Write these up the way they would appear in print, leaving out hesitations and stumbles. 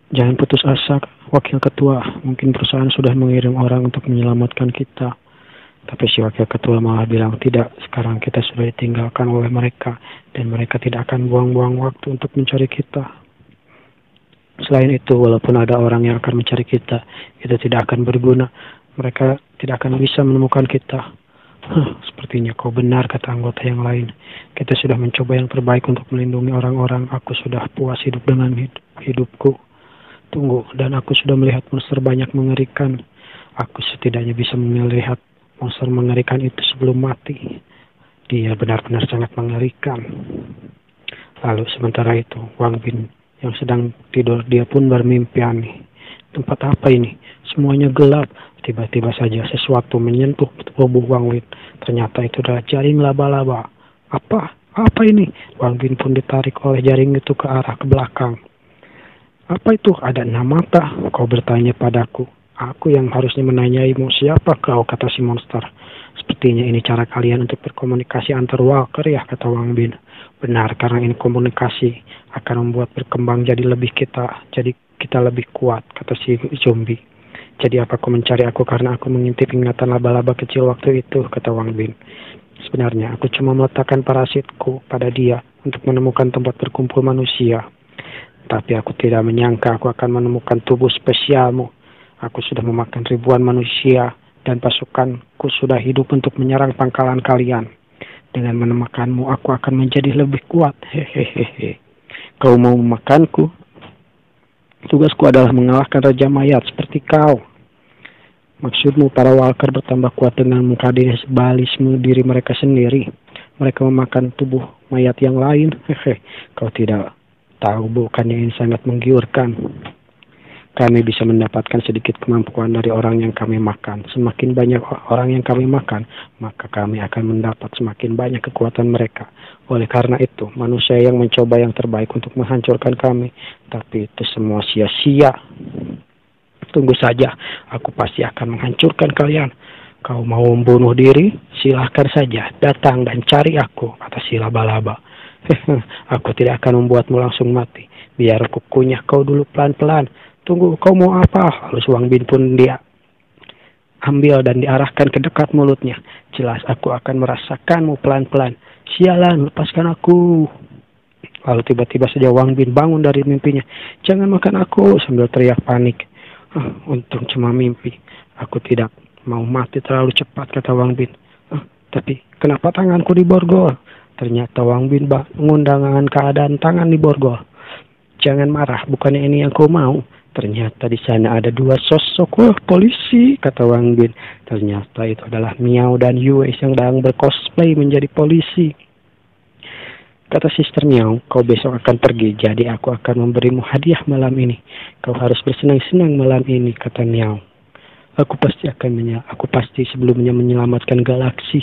Jangan putus asa, Wakil Ketua. Mungkin perusahaan sudah mengirim orang untuk menyelamatkan kita. Tapi si Wakil Ketua malah bilang tidak, sekarang kita sudah ditinggalkan oleh mereka. Dan mereka tidak akan buang-buang waktu untuk mencari kita. Selain itu, walaupun ada orang yang akan mencari kita, itu tidak akan berguna. Mereka tidak akan bisa menemukan kita. Sepertinya kau benar, kata anggota yang lain. Kita sudah mencoba yang terbaik untuk melindungi orang-orang. Aku sudah puas hidup dengan hidupku. Tunggu, dan aku sudah melihat monster banyak mengerikan. Aku setidaknya bisa melihat monster mengerikan itu sebelum mati. Dia benar-benar sangat mengerikan. Lalu sementara itu, Wang Bin yang sedang tidur, dia pun bermimpi aneh. Tempat apa ini? Semuanya gelap. Tiba-tiba saja sesuatu menyentuh tubuh Wang Bin. Ternyata itu adalah jaring laba-laba. Apa? Apa ini? Wang Bin pun ditarik oleh jaring itu ke arah ke belakang. Apa itu? Ada 6 mata. Kau bertanya padaku. Aku yang harusnya menanyaimu, siapa kau, kata si monster. Sepertinya ini cara kalian untuk berkomunikasi antar walker ya, kata Wang Bin. Benar, karena ini komunikasi akan membuat berkembang jadi kita lebih kuat, kata si zombie. Jadi apa kau mencari aku karena aku mengintip ingatan laba-laba kecil waktu itu, kata Wang Bin. Sebenarnya aku cuma meletakkan parasitku pada dia untuk menemukan tempat berkumpul manusia. Tapi aku tidak menyangka aku akan menemukan tubuh spesialmu. Aku sudah memakan ribuan manusia dan pasukanku sudah hidup untuk menyerang pangkalan kalian. Dengan menemukanmu, aku akan menjadi lebih kuat. Hehehe. Kau mau memakanku? Tugasku adalah mengalahkan Raja Mayat seperti kau. Maksudmu para walker bertambah kuat dengan mengkadisbalisme diri mereka sendiri. Mereka memakan tubuh mayat yang lain. Hehe. Kau tidak tahu, bukannya ini sangat menggiurkan. Kami bisa mendapatkan sedikit kemampuan dari orang yang kami makan. Semakin banyak orang yang kami makan, maka kami akan mendapat semakin banyak kekuatan mereka. Oleh karena itu, manusia yang mencoba yang terbaik untuk menghancurkan kami. Tapi itu semua sia-sia. Tunggu saja, aku pasti akan menghancurkan kalian. Kau mau membunuh diri? Silahkan saja, datang dan cari aku, kata si laba-laba. Aku tidak akan membuatmu langsung mati. Biar aku kunyah kau dulu pelan-pelan. Tunggu, kau mau apa? Lalu Wang Bin pun dia ambil dan diarahkan ke dekat mulutnya. Jelas aku akan merasakanmu pelan-pelan. Sialan, lepaskan aku. Lalu tiba-tiba saja Wang Bin bangun dari mimpinya. Jangan makan aku, sambil teriak panik. Untung cuma mimpi. Aku tidak mau mati terlalu cepat, kata Wang Bin. Tapi kenapa tanganku diborgol? Ternyata Wang Bin bangun dengan keadaan tangan diborgol. Jangan marah, bukannya ini yang kau mau. Ternyata di sana ada 2 sosok. Wah, polisi, kata Wang Bin. Ternyata itu adalah Miao dan Yue yang sedang bercosplay menjadi polisi. Kata Sister Miao, kau besok akan pergi, jadi aku akan memberimu hadiah malam ini. Kau harus bersenang-senang malam ini, kata Miao. Aku pasti sebelumnya menyelamatkan galaksi.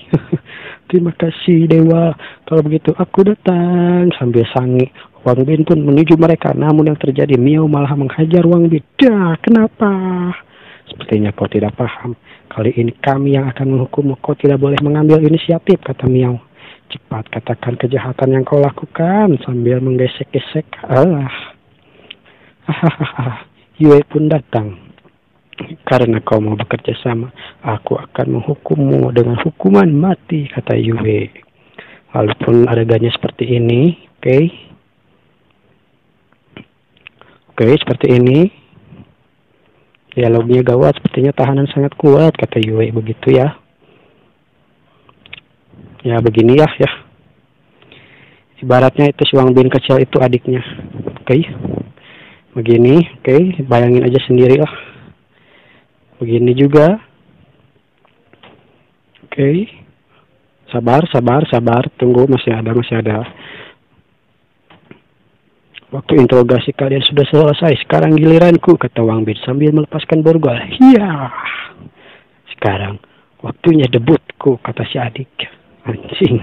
Terima kasih, Dewa. Kalau begitu aku datang, sambil sangi. Wang Bin pun menuju mereka, namun yang terjadi Miao malah menghajar Wang Bin. Kenapa? Sepertinya kau tidak paham. Kali ini kami yang akan menghukummu. Kau tidak boleh mengambil inisiatif, kata Miao. Cepat katakan kejahatan yang kau lakukan, sambil menggesek-gesek. Yue pun datang. Karena kau mau bekerja sama, aku akan menghukummu dengan hukuman mati, kata Yue. Walaupun adegannya seperti ini, Oke, seperti ini. Dialognya gawat, sepertinya tahanan sangat kuat, kata Yue. Begitu ya. Ya, begini ya. Ibaratnya itu si Wang Bin kecil itu adiknya. Oke. Begini, bayangin aja sendiri lah. Begini juga. Oke. Sabar. Tunggu, masih ada. Waktu interogasi kalian sudah selesai. Sekarang giliranku, kata Wang Bin sambil melepaskan borgol. Iya. Sekarang waktunya debutku, kata si adik. Anjing.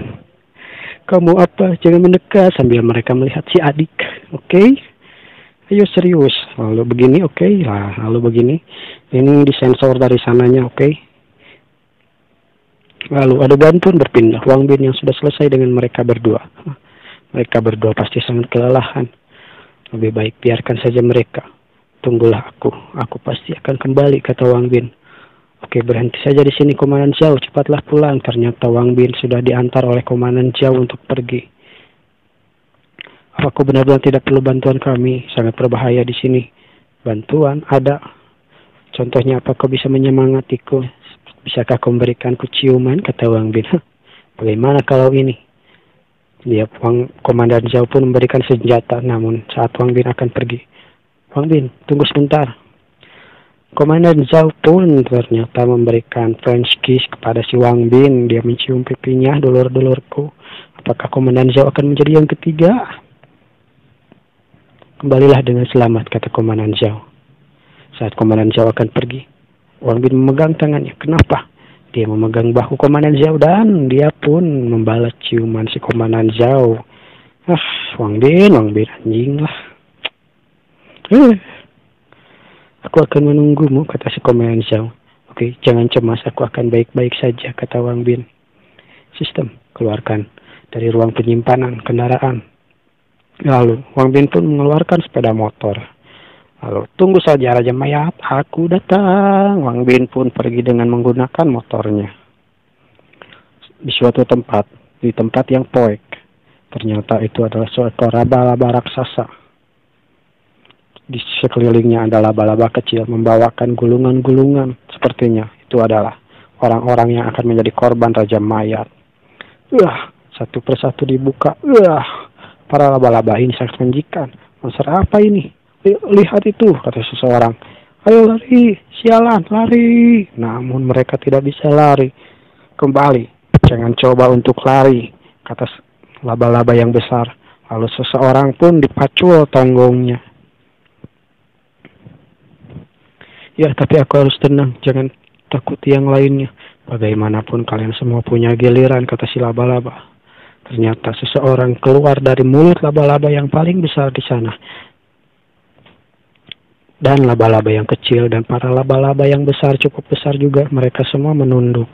Kamu apa? Jangan mendekat, sambil mereka melihat si adik. Oke? Ayo serius. Lalu begini, oke? Lalu begini. Ini disensor dari sananya, oke? Lalu adegan pun berpindah. Wang Bin yang sudah selesai dengan mereka berdua. Mereka berdua pasti sangat kelelahan. Lebih baik biarkan saja mereka. Tunggulah aku pasti akan kembali, kata Wang Bin. Oke, berhenti saja di sini, Komandan Zhao, cepatlah pulang. Ternyata Wang Bin sudah diantar oleh Komandan Zhao untuk pergi. Apa kau benar-benar tidak perlu bantuan kami? Sangat berbahaya di sini. Bantuan? Ada. Contohnya apa kau bisa menyemangatiku? Bisakah kau memberikanku ciuman? Kata Wang Bin. Bagaimana kalau ini? Komandan Zhao pun memberikan senjata, namun saat Wang Bin akan pergi, Wang Bin, tunggu sebentar. Komandan Zhao pun ternyata memberikan French kiss kepada si Wang Bin. Dia mencium pipinya, dulur-dulurku. Apakah Komandan Zhao akan menjadi yang ketiga? Kembalilah dengan selamat, kata Komandan Zhao. Saat Komandan Zhao akan pergi, Wang Bin memegang tangannya. Kenapa? Dia memegang bahu Komandan Zhao dan dia pun membalas ciuman si Komandan Zhao. Wang Bin anjing lah. Aku akan menunggumu, kata si Komandan Zhao. Oke, jangan cemas, aku akan baik-baik saja, kata Wang Bin. Sistem, keluarkan dari ruang penyimpanan kendaraan. Lalu, Wang Bin pun mengeluarkan sepeda motor. Lalu, tunggu saja Raja Mayat, aku datang. Wang Bin pun pergi dengan menggunakan motornya. Di suatu tempat, di tempat yang poek, ternyata itu adalah seekor laba-laba raksasa. Di sekelilingnya ada laba-laba kecil membawakan gulungan-gulungan. Sepertinya itu adalah orang-orang yang akan menjadi korban Raja Mayat. Satu persatu dibuka. Para laba-laba ini sangat menjijikan. Monster apa ini? Lihat itu, kata seseorang. Ayo lari, sialan, lari. Namun mereka tidak bisa lari. Kembali, jangan coba untuk lari, kata laba-laba yang besar. Lalu seseorang pun dipacul tonggongnya. Ya, tapi aku harus tenang, jangan takut yang lainnya. Bagaimanapun kalian semua punya giliran, kata si laba-laba. Ternyata seseorang keluar dari mulut laba-laba yang paling besar di sana. Dan laba-laba yang kecil dan para laba-laba yang besar, cukup besar juga, mereka semua menunduk.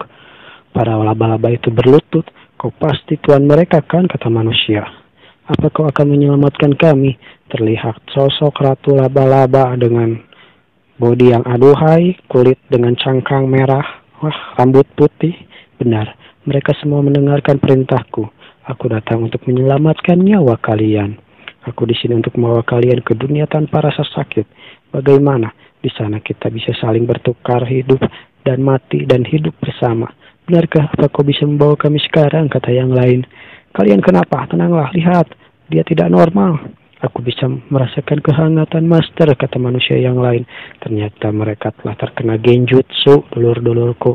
Para laba-laba itu berlutut. Kau pasti tuan mereka kan, kata manusia. Apa kau akan menyelamatkan kami? Terlihat sosok ratu laba-laba dengan bodi yang aduhai, kulit dengan cangkang merah, rambut putih. Benar, mereka semua mendengarkan perintahku. Aku datang untuk menyelamatkan nyawa kalian. Aku di sini untuk membawa kalian ke dunia tanpa rasa sakit. Bagaimana? Di sana kita bisa saling bertukar hidup dan mati dan hidup bersama. Benarkah apa kau bisa membawa kami sekarang? Kata yang lain. Kalian kenapa? Tenanglah, lihat. Dia tidak normal. Aku bisa merasakan kehangatan master, kata manusia yang lain. Ternyata mereka telah terkena genjutsu, dulur-dulurku.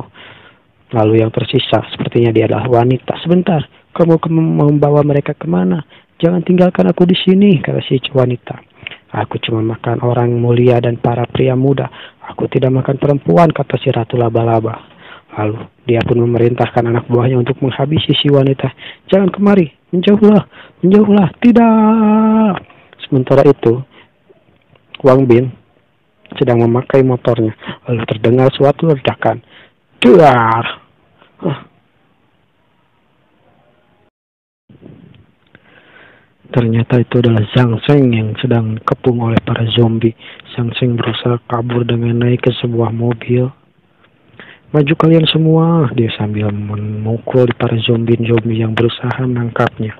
Lalu yang tersisa, sepertinya dia adalah wanita. Sebentar, kamu mau membawa mereka kemana? Jangan tinggalkan aku di sini, kata si wanita. Aku cuma makan orang mulia dan para pria muda. Aku tidak makan perempuan, kata si ratu laba-laba. Lalu dia pun memerintahkan anak buahnya untuk menghabisi si wanita. Jangan kemari, menjauhlah, menjauhlah, tidak. Sementara itu, Wang Bin sedang memakai motornya. Lalu terdengar suatu ledakan. Duar! Ternyata itu adalah Zhang Sheng yang sedang dikepung oleh para zombie. Zhang Sheng berusaha kabur dengan naik ke sebuah mobil. Maju kalian semua, dia sambil memukul para zombie-zombie yang berusaha menangkapnya.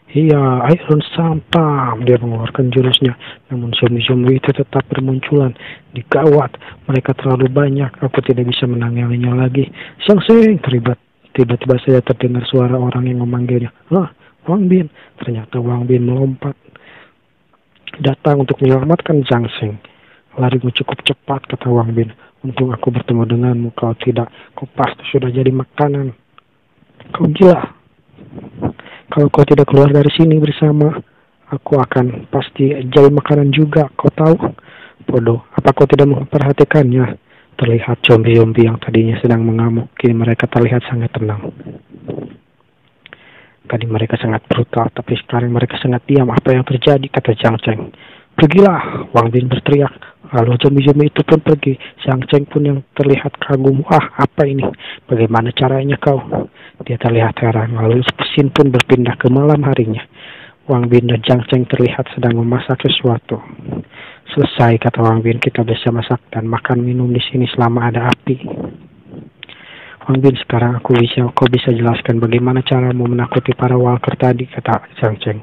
Iya, Iron Sampam, dia mengeluarkan jurusnya. Namun zombie-zombie itu tetap bermunculan. Digawat, mereka terlalu banyak, aku tidak bisa menanganinya lagi. Zhang Sheng, tiba-tiba saja terdengar suara orang yang memanggilnya. Wang Bin. Ternyata Wang Bin melompat datang untuk menyelamatkan Zhang Sheng. Larimu cukup cepat, kata Wang Bin. Untung aku bertemu denganmu, kau tidak. Kau pasti sudah jadi makanan. Kau gila. Kalau kau tidak keluar dari sini bersama, aku akan pasti jadi makanan juga. Kau tahu? Bodoh, apa kau tidak memperhatikannya? Terlihat zombie-zombie yang tadinya sedang mengamuk, kini mereka terlihat sangat tenang. Tadi mereka sangat brutal, tapi sekarang mereka sangat diam. Apa yang terjadi? Kata Zhang Sheng. Pergilah, Wang Bin berteriak. Lalu zombie-zombie itu pun pergi. Zhang Sheng pun yang terlihat kagum. Apa ini? Bagaimana caranya kau? Dia terlihat heran. Lalu mesin pun berpindah ke malam harinya. Wang Bin dan Jiang Cheng terlihat sedang memasak sesuatu. Selesai, kata Wang Bin, kita bisa masak dan makan minum di sini selama ada api. Wang Bin, sekarang kau bisa jelaskan bagaimana caramu menakuti para walker tadi, kata Jiang Cheng.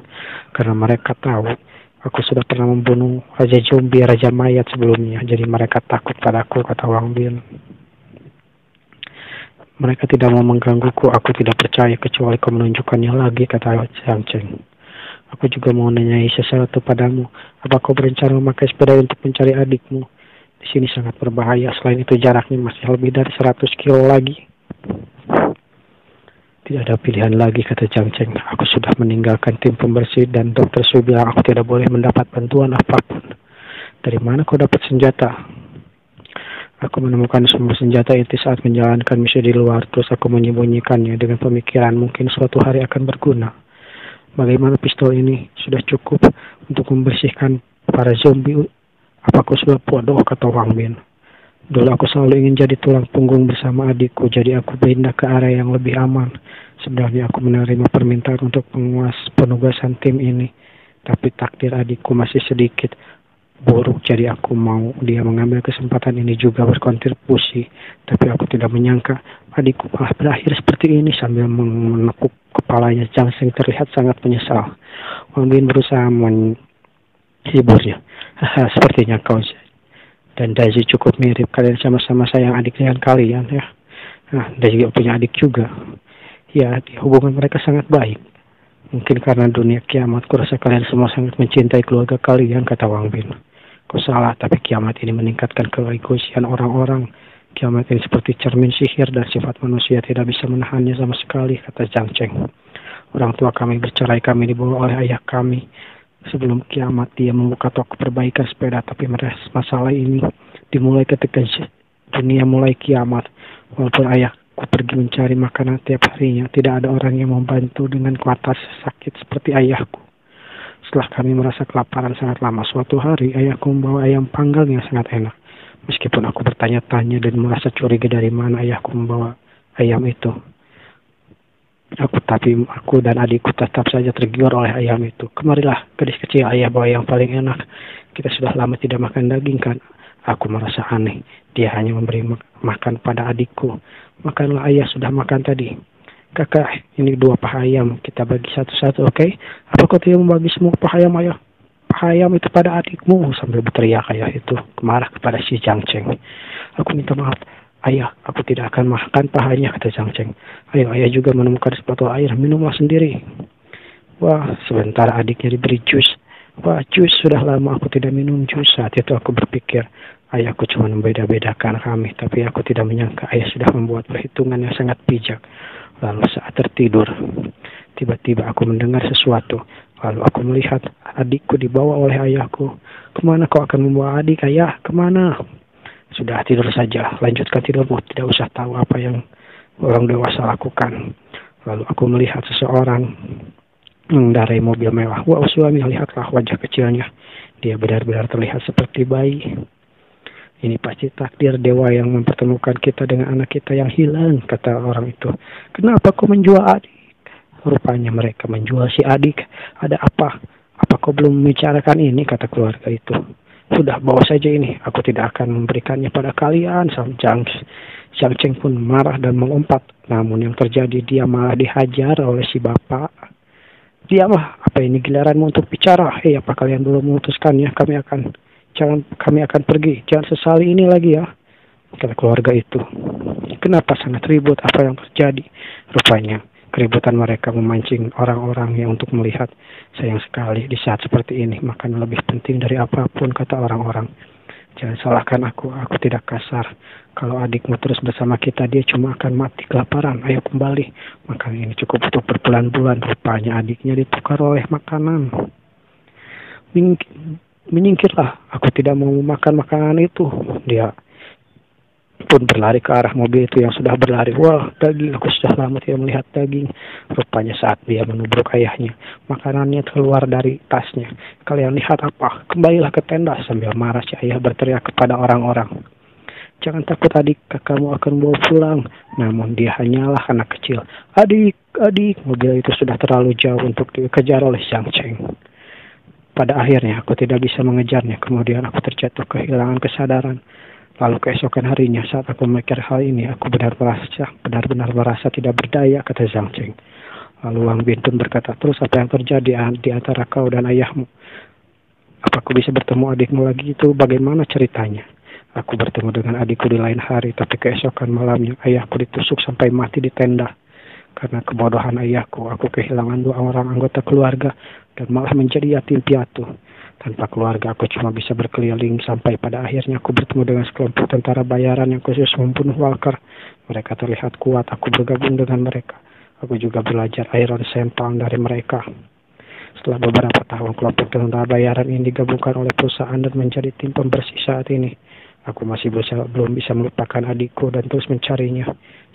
Karena mereka tahu aku sudah pernah membunuh Raja Zombie, Raja Mayat sebelumnya, jadi mereka takut padaku, kata Wang Bin. Mereka tidak mau menggangguku, aku tidak percaya kecuali kau menunjukkannya lagi, kata Jiang Cheng. Aku juga mau nanyai sesuatu padamu. Apa kau berencana memakai sepeda untuk mencari adikmu? Di sini sangat berbahaya, selain itu jaraknya masih lebih dari 100 kilo lagi. Tidak ada pilihan lagi, kata Jiang Cheng. Aku sudah meninggalkan tim pembersih dan dokter Su bilang aku tidak boleh mendapat bantuan apapun. Dari mana kau dapat senjata? Aku menemukan semua senjata itu saat menjalankan misi di luar, terus aku menyembunyikannya dengan pemikiran mungkin suatu hari akan berguna. Bagaimana pistol ini? Sudah cukup untuk membersihkan para zombie? Apa kau sudah bodoh, kata Wang Bin. Dulu aku selalu ingin jadi tulang punggung bersama adikku, jadi aku pindah ke area yang lebih aman. Sebenarnya aku menerima permintaan untuk penugasan tim ini, tapi takdir adikku masih sedikit buruk, jadi aku mau dia mengambil kesempatan ini juga berkontribusi. Tapi aku tidak menyangka adikku malah berakhir seperti ini. Sambil menepuk kepalanya, Jiang Cheng terlihat sangat menyesal. Wang Bin berusaha menghiburnya. Sepertinya kau dan Daisy cukup mirip, kalian sama-sama sayang adik dengan kalian, ya. Daisy punya adik juga. Ya, hubungan mereka sangat baik. Mungkin karena dunia kiamat, kurasa kalian semua sangat mencintai keluarga kalian, kata Wang Bin. Kau salah, tapi kiamat ini meningkatkan keegoisan orang-orang. Kiamat ini seperti cermin sihir dan sifat manusia tidak bisa menahannya sama sekali, kata Jiang Cheng. Orang tua kami bercerai, kami dibawa oleh ayah kami. Sebelum kiamat dia membuka toko perbaikan sepeda, tapi masalah ini dimulai ketika dunia mulai kiamat. Walaupun ayahku pergi mencari makanan tiap harinya, tidak ada orang yang membantu dengan kuatas sakit seperti ayahku. Setelah kami merasa kelaparan sangat lama, suatu hari ayahku membawa ayam panggang yang sangat enak. Meskipun aku bertanya-tanya dan merasa curiga dari mana ayahku membawa ayam itu, aku dan adikku tetap saja tergiur oleh ayam itu. Kemarilah, gadis kecil, ayah bawa yang paling enak. Kita sudah lama tidak makan daging, kan? Aku merasa aneh. Dia hanya memberi makan pada adikku. Makanlah, ayah sudah makan tadi. Kakak, ini 2 paha ayam. Kita bagi satu-satu, oke? Apa kau tidak membagi semua paha ayam, ayah? Paha ayam itu pada adikmu. Sambil berteriak ayah itu marah kepada si Jiang Cheng. Aku minta maaf. Ayah, aku tidak akan makan pahanya, kata Jiang Cheng. Ayo, ayah juga menemukan sebuah air, minumlah sendiri. Wah, sebentar adiknya diberi jus. Wah, jus, sudah lama aku tidak minum jus. Saat itu aku berpikir, ayahku cuma membeda-bedakan kami, tapi aku tidak menyangka ayah sudah membuat perhitungan yang sangat bijak. Lalu saat tertidur, tiba-tiba aku mendengar sesuatu. Lalu aku melihat adikku dibawa oleh ayahku. Kemana kau akan membawa adik, ayah? Kemana? Sudah, tidur saja. Lanjutkan tidurmu. Tidak usah tahu apa yang orang dewasa lakukan. Lalu aku melihat seseorang mengendarai mobil mewah. Wah, suami, lihatlah wajah kecilnya. Dia benar-benar terlihat seperti bayi. Ini pasti takdir dewa yang mempertemukan kita dengan anak kita yang hilang, kata orang itu. Kenapa kau menjual adik? Rupanya mereka menjual si adik. Ada apa? Apa kau belum membicarakan ini, kata keluarga itu. Sudah, bawa saja ini. Aku tidak akan memberikannya pada kalian. Jiang Cheng pun marah dan melompat. Namun yang terjadi, dia malah dihajar oleh si bapak. Diamlah, apa ini giliranmu untuk bicara? Hei, apa kalian belum memutuskannya? Kami akan pergi. Jangan sesali ini lagi, ya, kata keluarga itu. Kenapa sangat ribut? Apa yang terjadi? Rupanya keributan mereka memancing orang-orang yang untuk melihat. Sayang sekali di saat seperti ini, makan lebih penting dari apapun, kata orang-orang. Jangan salahkan aku tidak kasar. Kalau adikmu terus bersama kita, dia cuma akan mati kelaparan. Ayo kembali. Makanan ini cukup untuk berbulan-bulan. Rupanya adiknya ditukar oleh makanan. Menyingkirlah, aku tidak mau makan makanan itu. Dia pun berlari ke arah mobil itu yang sudah berlari. Wah, daging, aku sudah lama tidak melihat daging. Rupanya saat dia menubruk ayahnya, makanannya keluar dari tasnya. Kalian lihat apa? Kembalilah ke tenda, sambil marah si ayah berteriak kepada orang-orang. Jangan takut adik, kakakmu akan bawa pulang. Namun dia hanyalah anak kecil. Adik, adik, mobil itu sudah terlalu jauh untuk dikejar oleh Zhang Cheng. Pada akhirnya aku tidak bisa mengejarnya, kemudian aku terjatuh kehilangan kesadaran. Lalu keesokan harinya saat aku memikir hal ini, aku benar-benar merasa tidak berdaya, kata Zhang Cheng. Lalu Wang Bin pun berkata, terus apa yang terjadi di antara kau dan ayahmu? Apa aku bisa bertemu adikmu lagi itu? Bagaimana ceritanya? Aku bertemu dengan adikku di lain hari, tapi keesokan malamnya ayahku ditusuk sampai mati di tenda. Karena kebodohan ayahku, aku kehilangan 2 orang anggota keluarga dan malah menjadi yatim piatu. Tanpa keluarga, aku cuma bisa berkeliling sampai pada akhirnya aku bertemu dengan sekelompok tentara bayaran yang khusus membunuh Walker. Mereka terlihat kuat, aku bergabung dengan mereka. Aku juga belajar Iron Sempang dari mereka. Setelah beberapa tahun, kelompok tentara bayaran ini digabungkan oleh perusahaan dan menjadi tim pembersih saat ini. Aku masih belum bisa melupakan adikku dan terus mencarinya.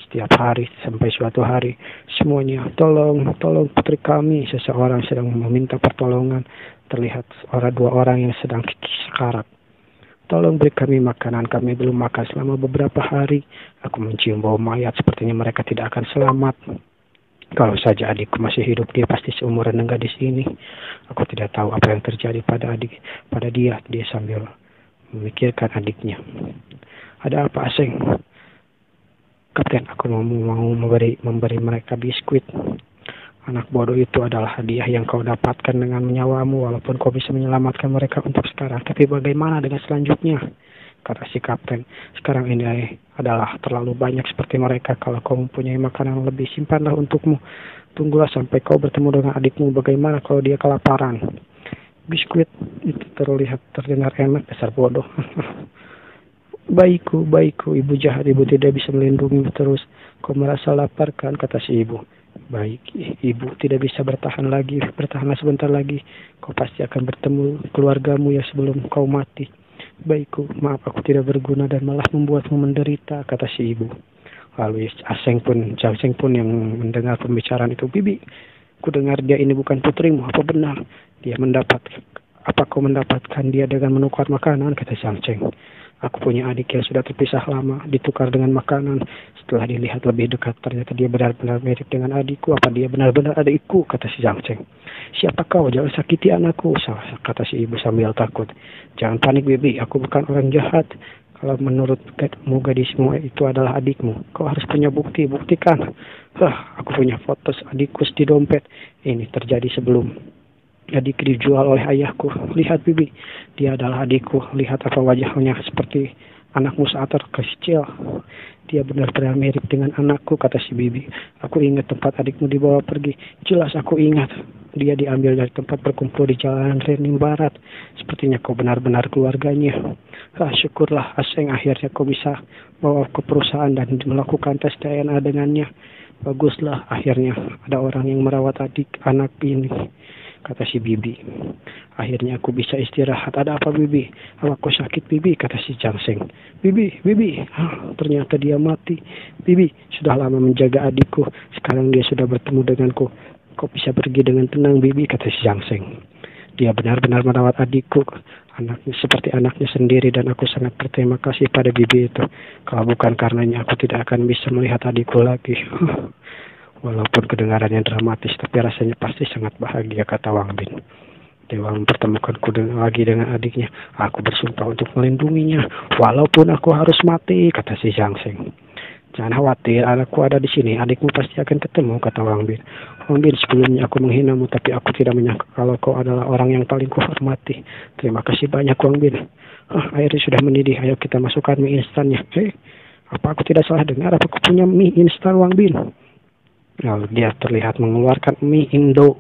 Setiap hari sampai suatu hari, semuanya, tolong putri kami. Seseorang sedang meminta pertolongan. Terlihat 2 orang yang sedang sekarat. Tolong beri kami makanan, kami belum makan selama beberapa hari. Aku mencium bau mayat, sepertinya mereka tidak akan selamat. Kalau saja adikku masih hidup, dia pasti seumuran dengan gadis ini. Aku tidak tahu apa yang terjadi pada dia. Dia sambil memikirkan adiknya. Ada apa, Aseng? Kapten, aku mau memberi mereka biskuit. Anak bodoh, itu adalah hadiah yang kau dapatkan dengan nyawamu, walaupun kau bisa menyelamatkan mereka untuk sekarang. Tapi bagaimana dengan selanjutnya? Kata si kapten, sekarang ini adalah terlalu banyak seperti mereka. Kalau kau mempunyai makanan lebih, simpanlah untukmu. Tunggulah sampai kau bertemu dengan adikmu. Bagaimana kalau dia kelaparan? Biskuit itu terdengar enak, dasar bodoh. Baikku, ibu jahat, ibu tidak bisa melindungimu terus. Kau merasa lapar kan, kata si ibu. Baik, ibu tidak bisa bertahanlah sebentar lagi. Kau pasti akan bertemu keluargamu ya sebelum kau mati. Baikku, maaf aku tidak berguna dan malah membuatmu menderita, kata si ibu. Lalu Zhang Cheng pun yang mendengar pembicaraan itu. Bibi, ku dengar dia ini bukan putrimu, apa benar? Apa kau mendapatkan dia dengan menukar makanan, kata Zhang Cheng. Aku punya adik yang sudah terpisah lama, ditukar dengan makanan. Setelah dilihat lebih dekat, ternyata dia benar-benar mirip dengan adikku. Apa dia benar-benar adikku, kata si Zhang Cheng. Siapa kau? Jangan sakiti anakku, kata si ibu sambil takut. Jangan panik, Bibi, aku bukan orang jahat. Kalau menurutmu gadismu itu adalah adikmu, kau harus punya bukti, buktikan. Aku punya foto adikku di dompet. Ini terjadi sebelum adik dijual oleh ayahku. Lihat, Bibi, dia adalah adikku. Lihat apa wajahnya seperti anakmu saat kecil. Dia benar-benar mirip dengan anakku, kata si Bibi. Aku ingat tempat adikmu dibawa pergi. Jelas aku ingat. Dia diambil dari tempat berkumpul di Jalan Renim Barat. Sepertinya kau benar-benar keluarganya. Syukurlah, Aseng, akhirnya kau bisa bawa ke perusahaan dan melakukan tes DNA dengannya. Baguslah, akhirnya ada orang yang merawat anak ini, kata si Bibi. Akhirnya aku bisa istirahat. Ada apa, Bibi? Apa kau sakit, Bibi? Kata si Zhang Cheng. Bibi. Ternyata dia mati. Bibi, sudah lama menjaga adikku. Sekarang dia sudah bertemu denganku. Kau bisa pergi dengan tenang, Bibi, kata si Zhang Cheng. Dia benar-benar merawat adikku, seperti anaknya sendiri, dan aku sangat berterima kasih pada Bibi itu. Kalau bukan karenanya, aku tidak akan bisa melihat adikku lagi. Walaupun kedengarannya dramatis, tapi rasanya pasti sangat bahagia, kata Wang Bin. Dewa mempertemukanku lagi dengan adiknya. Aku bersumpah untuk melindunginya, walaupun aku harus mati, kata si Zhang Cheng. Jangan khawatir, anakku ada di sini. Adikmu pasti akan ketemu, kata Wang Bin. Wang Bin, sebelumnya aku menghinamu, tapi aku tidak menyangka kalau kau adalah orang yang paling kuhormati. Terima kasih banyak, Wang Bin. Airnya sudah mendidih. Ayo kita masukkan mie instannya. Apa aku tidak salah dengar? Apa aku punya mie instan, Wang Bin? Lalu dia terlihat mengeluarkan mie Indo.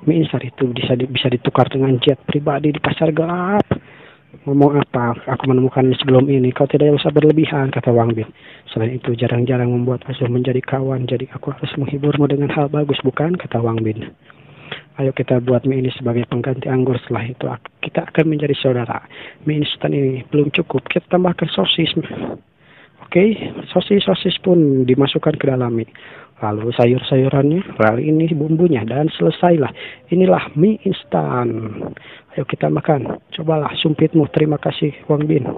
Mie instan itu bisa ditukar dengan jet pribadi di pasar gelap. Ngomong apa? Aku menemukannya sebelum ini. Kau tidak usah berlebihan, kata Wang Bin. Selain itu jarang-jarang membuat Azul menjadi kawan. Jadi aku harus menghiburmu dengan hal bagus, bukan? Kata Wang Bin. Ayo kita buat mie ini sebagai pengganti anggur. Setelah itu kita akan menjadi saudara. Mie instan ini belum cukup. Kita tambahkan sosis. Oke, sosis pun dimasukkan ke dalam mie. Lalu sayur-sayurannya, lalu ini bumbunya, dan selesailah. Inilah mie instan. Ayo kita makan. Cobalah sumpitmu. Terima kasih, Wang Bin.